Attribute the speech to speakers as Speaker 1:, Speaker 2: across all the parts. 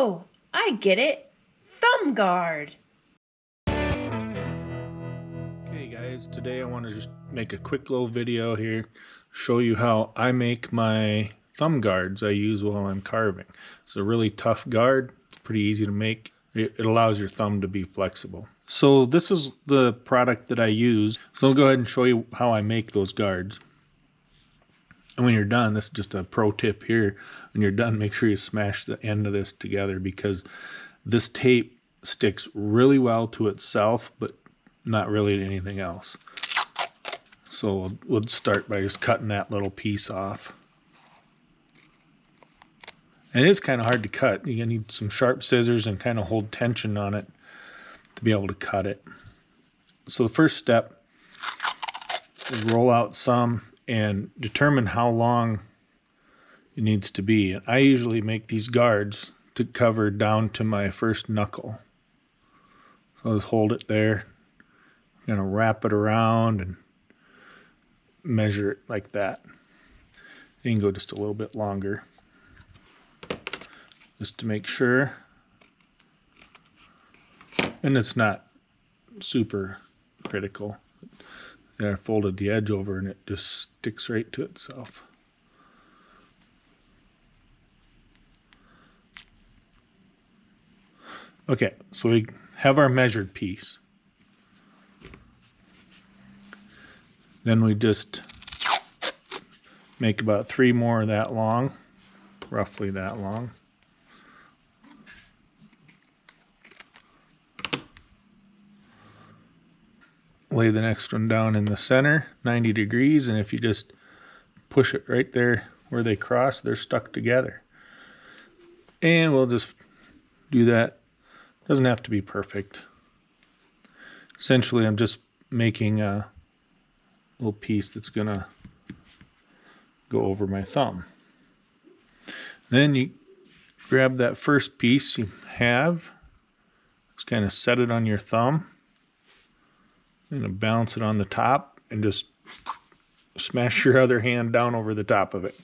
Speaker 1: Oh, I get it. Thumb guard.
Speaker 2: Okay guys, today I want to just make a quick little video here, show you how I make my thumb guards I use while I'm carving. It's a really tough guard, it's pretty easy to make. It allows your thumb to be flexible. So this is the product that I use. So I'll go ahead and show you how I make those guards. And when you're done, this is just a pro tip here. When you're done, make sure you smash the end of this together because this tape sticks really well to itself, but not really to anything else. So we'll start by just cutting that little piece off. And it is kind of hard to cut. You're gonna need some sharp scissors and kind of hold tension on it to be able to cut it. So the first step is roll out some and determine how long it needs to be. And I usually make these guards to cover down to my first knuckle. So I'll just hold it there, kind of wrap it around and measure it like that. You can go just a little bit longer, just to make sure. And it's not super critical. I folded the edge over and it just sticks right to itself. Okay, so we have our measured piece. Then we just make about 3 more that long, roughly that long. Lay the next one down in the center, 90 degrees, and if you just push it right there where they cross, they're stuck together. And we'll just do that. Doesn't have to be perfect. Essentially, I'm just making a little piece that's gonna go over my thumb. Then you grab that first piece you have, just kind of set it on your thumb. I'm going to balance it on the top and just smash your other hand down over the top of it.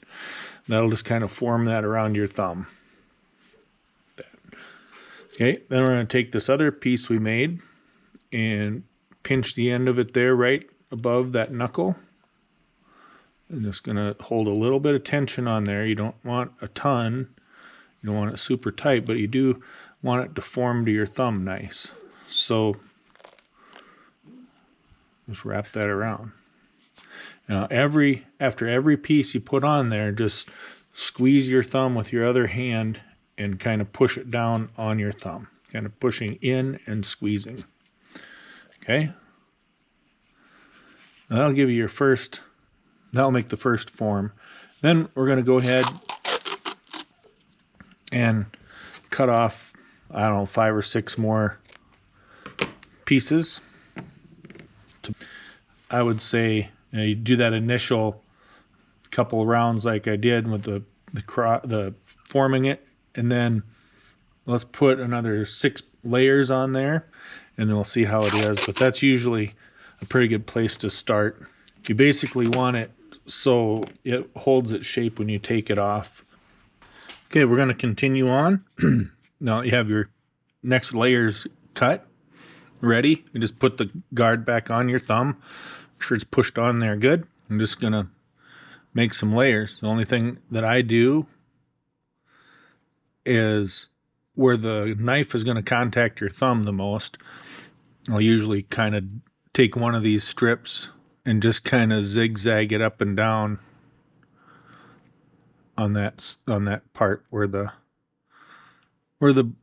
Speaker 2: That'll just kind of form that around your thumb. Okay, then we're going to take this other piece we made and pinch the end of it there right above that knuckle. I'm just going to hold a little bit of tension on there. You don't want a ton. You don't want it super tight, but you do want it to form to your thumb nice. So just wrap that around. Now after every piece you put on there, just squeeze your thumb with your other hand and kind of push it down on your thumb. Kind of pushing in and squeezing. Okay? That'll give you that'll make the first form. Then we're going to go ahead and cut off, I don't know, 5 or 6 more pieces. I would say you do that initial couple rounds like I did with the forming it, and then let's put another 6 layers on there, and then we'll see how it is. But that's usually a pretty good place to start. You basically want it so it holds its shape when you take it off. Okay, we're going to continue on. Now you have your next layers cut, ready. You just put the guard back on your thumb. Make sure it's pushed on there good. I'm just going to make some layers. The only thing that I do is where the knife is going to contact your thumb the most, I'll usually kind of take one of these strips and just kind of zigzag it up and down on that part where the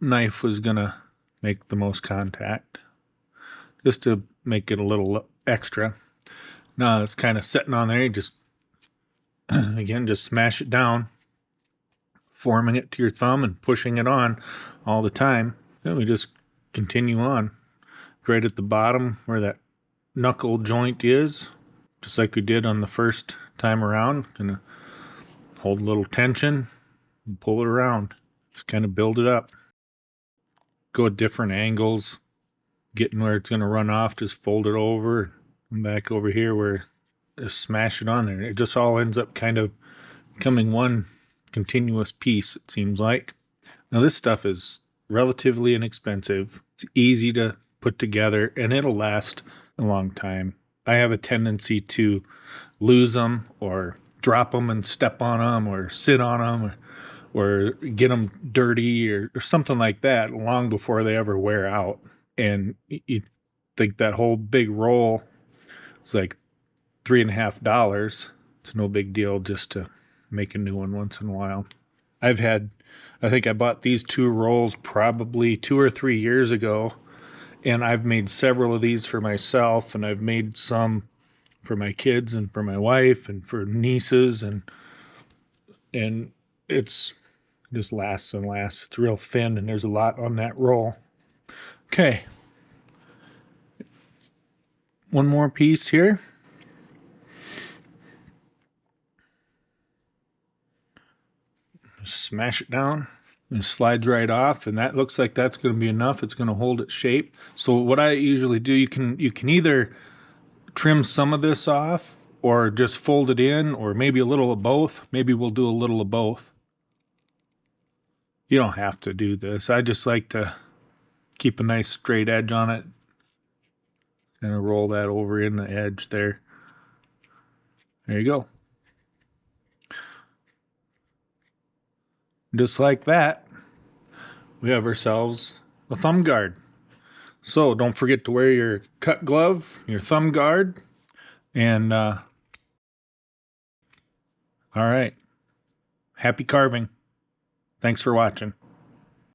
Speaker 2: knife was going to make the most contact, just to make it a little extra. Now it's kind of sitting on there. You just again just smash it down, forming it to your thumb and pushing it on all the time. Then we just continue on right at the bottom where that knuckle joint is, just like we did on the first time around. Gonna hold a little tension and pull it around. Just kind of build it up. Go at different angles, getting where it's going to run off, just fold it over and back over here where just smash it on there. It just all ends up kind of becoming one continuous piece, it seems like. Now this stuff is relatively inexpensive. It's easy to put together and it'll last a long time. I have a tendency to lose them or drop them and step on them or sit on them or get them dirty or something like that long before they ever wear out. And you think that whole big roll is like $3.50. It's no big deal just to make a new one once in a while. I think I bought these 2 rolls probably 2 or 3 years ago, and I've made several of these for myself, and I've made some for my kids and for my wife and for nieces, and it's just lasts and lasts. It's real thin, and there's a lot on that roll. Okay. One more piece here. Smash it down. It slides right off, and that looks like that's going to be enough. It's going to hold its shape. So what I usually do, you can either trim some of this off or just fold it in, or maybe a little of both. Maybe we'll do a little of both. You don't have to do this. I just like to keep a nice straight edge on it. Kind of roll that over in the edge there. There you go. Just like that, we have ourselves a thumb guard. So don't forget to wear your cut glove, your thumb guard, and all right. Happy carving. Thanks for watching.